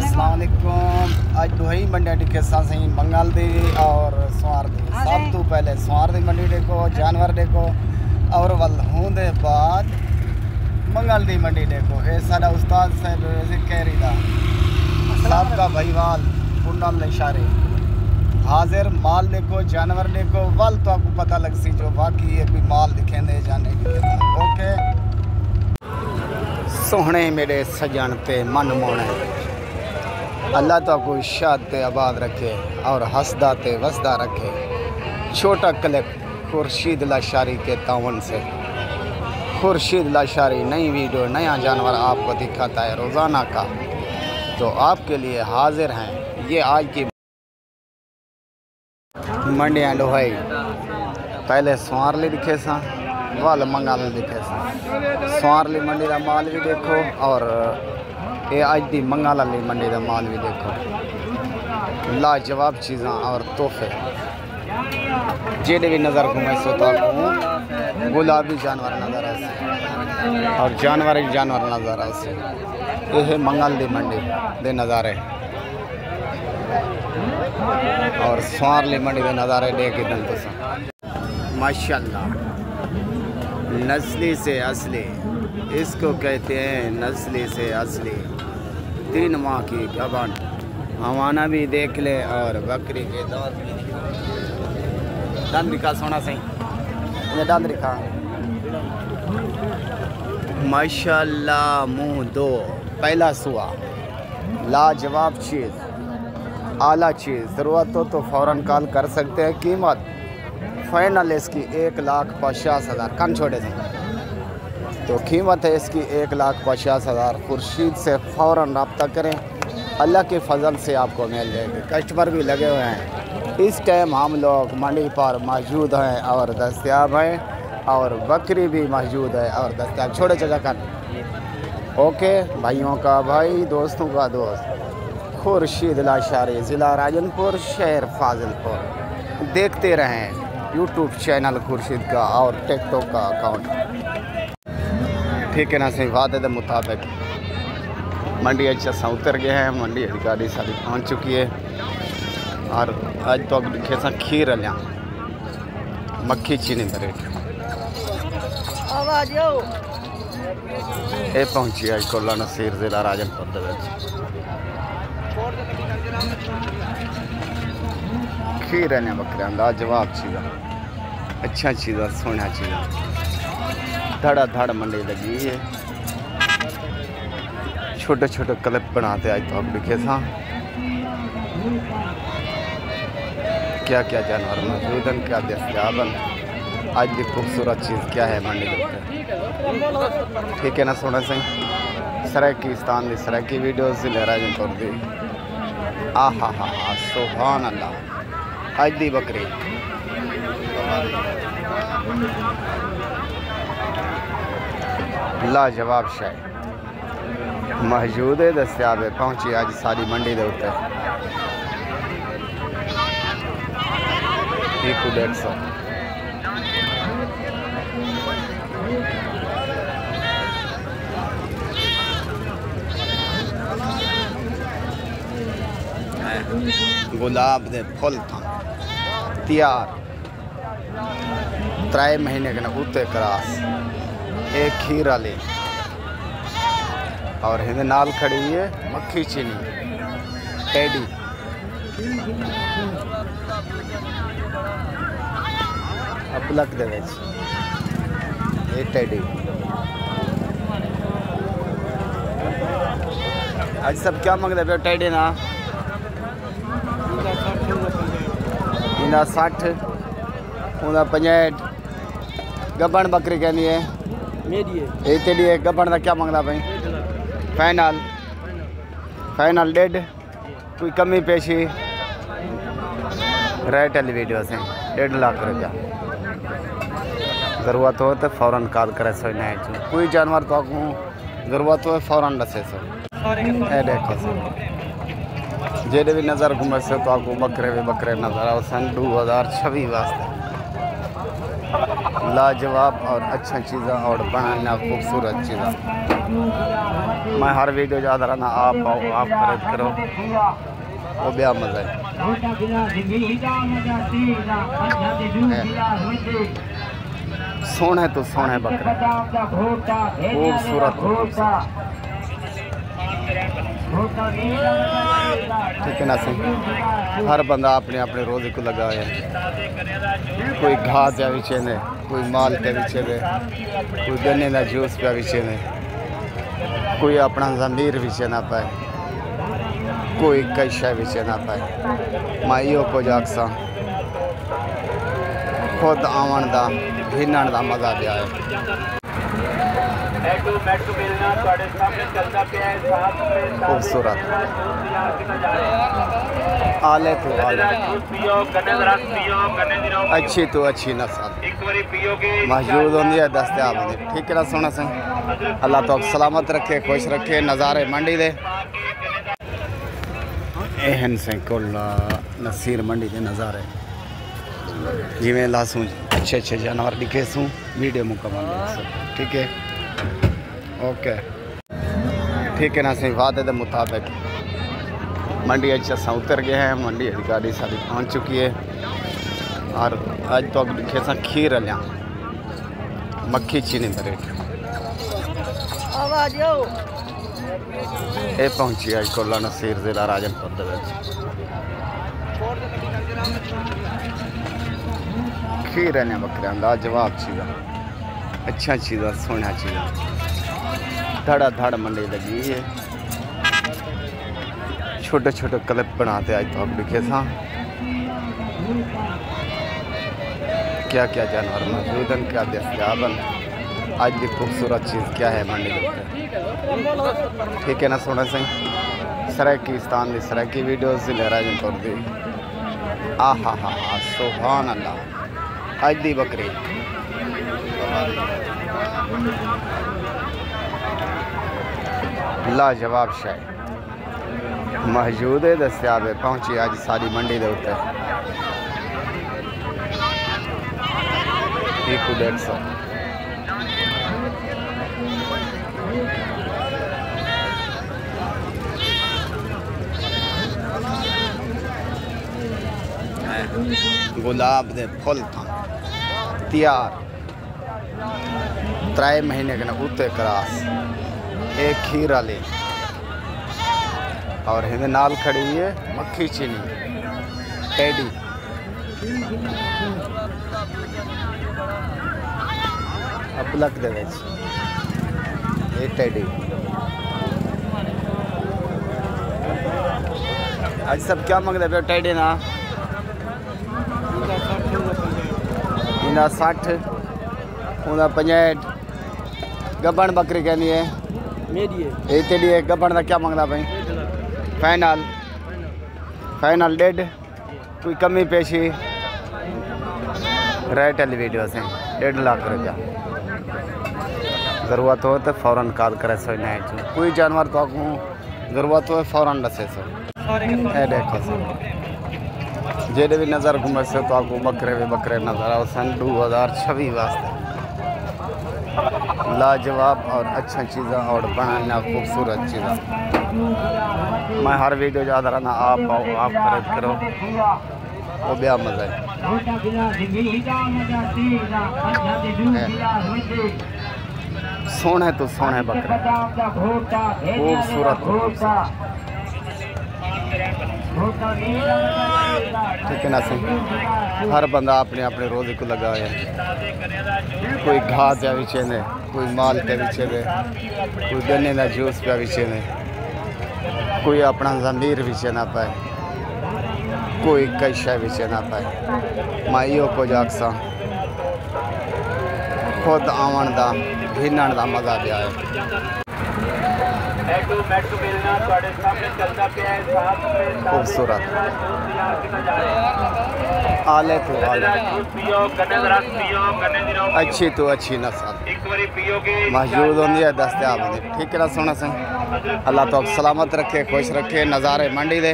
अस्सलाम वालेकुम। आज दुहई मंडी के साथ सही मंगल दी और सोमवार दी। सब तो पहले सोमवार दी मंडी देखो, जानवर देखो और वल होंदे बाद मंगल दी मंडी देखो। ये सारा उस्ताद साहब कैरी दा साहब का भाईवाल पूनम इशारे हाजिर माल देखो, जानवर देखो, वल तो आपको पता लग सी जो बाकी है कोई माल दिखेंदे जाने की। ओके सोहने मेरे सजन ते मन मोने, अल्लाह तो आपको शाद ते आबाद रखे और हंसदा ते वसदा रखे। छोटा क्लिप खुर्शीद लाशारी के तावन से। खुर्शीद लाशारी नई वीडियो नया जानवर आपको दिखाता है रोज़ाना का, तो आपके लिए हाजिर हैं। ये आज की मंडी एंड होई पहले सोमवारली दिखे सा, वाल मंगल दिखे सा। सोमवारली मंडी का माल भी देखो और ये आज दी मंगल वाली मंडी का माल भी देखो। लाजवाब चीज़ा और तोहफे जेडे भी नज़र घूमे सो तो आपको गुलाबी जानवर नज़र आ और जानवर नज़र आ। ये मंगल दी मंडी दे नज़ारे और सोमवारली मंडी के नज़ारे देख के दिल तो माशाल्लाह। नस्ली से असली इसको कहते हैं, नस्ली से असली। 3 माह की गबन हवाना भी देख ले और बकरी के दंद दिखा सोना सही दंद दिखा माशाल्लाह। मुँह दो पहला सुआ लाजवाब चीज़, आला चीज़। ज़रूरत हो तो फ़ौरन कॉल कर सकते हैं। कीमत फाइनल इसकी 1,50,000 कम छोड़े थे, तो कीमत है इसकी 1,50,000। खुर्शीद से फ़ौरन रब्ता करें, अल्लाह के फजल से आपको मिल जाएगी। कस्टमर भी लगे हुए हैं। इस टाइम हम लोग मंडी पर मौजूद हैं और दस्तयाब हैं और बकरी भी मौजूद है और दस्तयाब। छोड़े चचा कर ओके भाइयों का भाई, दोस्तों का दोस्त। खुर्शीद लाशारी, ज़िला राजनपुर, शहर फाजिलपुर। देखते रहें यूट्यूब चैनल खुर्शीद का और टिकटॉक का अकाउंट। ठीक है ना सही वादे के मुताबिक मंडी अच्छा सा उतर गए हैं। मंडी गाड़ी सारी पहुंच चुकी है और आज तो दिखे सा खीर लिया मक्खी चीनी बरेट ये पहुंची आज कोला नसीर ज़िला राजनपुर। खीर है बकरियां लाजवाब चीज़ा, अच्छा चीज़ा, सोना चीज़ा। धड़ा धड़ मंडी लगी है। छोटे छोटे क्लिप बनाते आज तो आप दिखे था क्या क्या जानवर मौजूद हैं, क्या दस्तयाब हैं। आज की खूबसूरत चीज़ क्या है मंडी के। ठीक है ना सोना सही सराकीस्तान की सराकी वीडियो ज़िले राजनपुर दी। आहा हा हा सुभान अल्लाह। आज दी बकरी लाजवाब शाय मौजूद है, दस्तयाब है। पहुंची आज सारी मंडी के उत्ते 150 गुलाब दे फुल था तैयार 3 महीने के ना उत्ते क्रास। एक खीर वाली और हिंदे नाल खड़ी है मक्खी चीनी टेडी। अपलक दे ये टेडी आज सब क्या मंगते पे टेडी ना 60 65 गबन बकरी कहनी है ये तेरी है। गबन का क्या मंगता भाई? फाइनल डेढ़ कोई कमी पेशी रेट वाली वीडियो से 1.5 लाख रुपया। ज़रूरत हो तो फ़ौरन कॉल करे सो नहीं कोई जानवर तो आपको ज़रूरत हो फ़ौरन दसे सो देखो सो जेडे भी नज़र घूमे से तो आपको बकरे नज़र आओ सन 2026 वास्ते। लाजवाब और अच्छा चीज़ा और बनाना खूबसूरत चीज़ा। मैं हर वीडियो याद रहा आप आओ आप खरीद करो वो ब्याह मजा है। सोने तो सोने बकरे खूबसूरत ठीक है ना सही। हर बंदा अपने अपने रोज़े को लगा है। कोई घास पे बिछे ने, कोई माल पे बिछे ने, कोई गन्ने का जूस पे बिछे ने, कोई अपना ज़मीर बिछे ना पाए, कोई कई शय बिछे ना पाए। माइयों को जागसा खुद आवन का घिनण का मज़ा दिया है। खूबसूरत आले तो आले अच्छी तो अच्छी नस्ल मौजूद होंगी है दस्तियाब होंगी। ठीक है ना सोना सिंह अल्लाह तो सलामत रखे खुश रखे। नज़ारे मंडी दे एहन से कुल नसीर मंडी के नज़ारे जिमें लासूं अच्छे अच्छे जानवर दिखे सूँ वीडियो मुकम्मल ठीक है ओके ठीक है ना सही। वादे के मुताबिक मंडी अच्छा उतर गए हैं। मंडी गाड़ी सारी पहुँच चुकी है और अज तो दिखे सा खीर लिया मक्खी चीनी ब्रेड ये पहुँची अज कोला नसीर जिला राजनपुर खीर लिया बकरिया लाजवाब चीज़ा अच्छा चीज़ा सोना चीज़ा धड़ा धड़ मंडी लगी है। छोटे छोटे क्लिप बनाते आज तो आप दिखे था क्या क्या जानवर मौजूद हैं क्या दस्तियाबन आज की खूबसूरत चीज़ क्या है मंडी के ठीक है ना सोना सिंह सराकीस्तान की सराकी वीडियोस जिले राजनपुर दी आहा हा हा सुभान अल्लाह आज दी बकरी लाजवाब शाय मौजूद है दस्तियाब है। पहुँची अज सारी मंडी के उत्ते 150 गुलाब दे फुल था तैयार 3 महीने के ना उत्ते क्रास एक खीर वाली और हिंदे नाल खड़ी है मक्खी चीनी टेडी अपलक दे विच ये टेडी आज सब क्या मंगते पे टेडी ना इना 60 उदा 65 गबन बकरी कहनी है ये टेडी है गबन का क्या मंगता भाई फाइनल फाइनल डेढ़ कोई कमी पेशी रेट वाली वीडियो से 1.5 लाख रुपया ज़रूरत हो तो फ़ौरन कॉल करे सो नहीं कोई जानवर तो आपको ज़रूरत हो फ़ौरन दसे सो देखो सो जेडे भी नज़र घूमे से तो आपको बकरे भी बकरे नज़र आओ सन 2026 वास्ते लाजवाब और अच्छा चीज़ा और बनाना खूबसूरत चीज़ा। मैं हर वीडियो याद रहा आप आओ आप खरीद करो वो ब्याह मजा है। सोने तो सोने बकरे खूबसूरत ठीक है ना सही। हर बंदा अपने अपने रोज़े को लगा है। कोई घास पे बिछे ने, कोई माल पे बिछे ने, कोई गन्ने का जूस पे बिछे ने, कोई अपना ज़मीर बिछे ना पाए, कोई कई शय बिछे ना पाए। माइयों को जागसा खुद आवन का घिनण का मज़ा दिया है। खूबसूरत आले तो आले अच्छी तो अच्छी नस्ल मौजूद होंगी है दस्तियाब होंगी। ठीक है ना सोना सिंह अल्लाह तो सलामत रखे खुश रखे। नज़ारे मंडी दे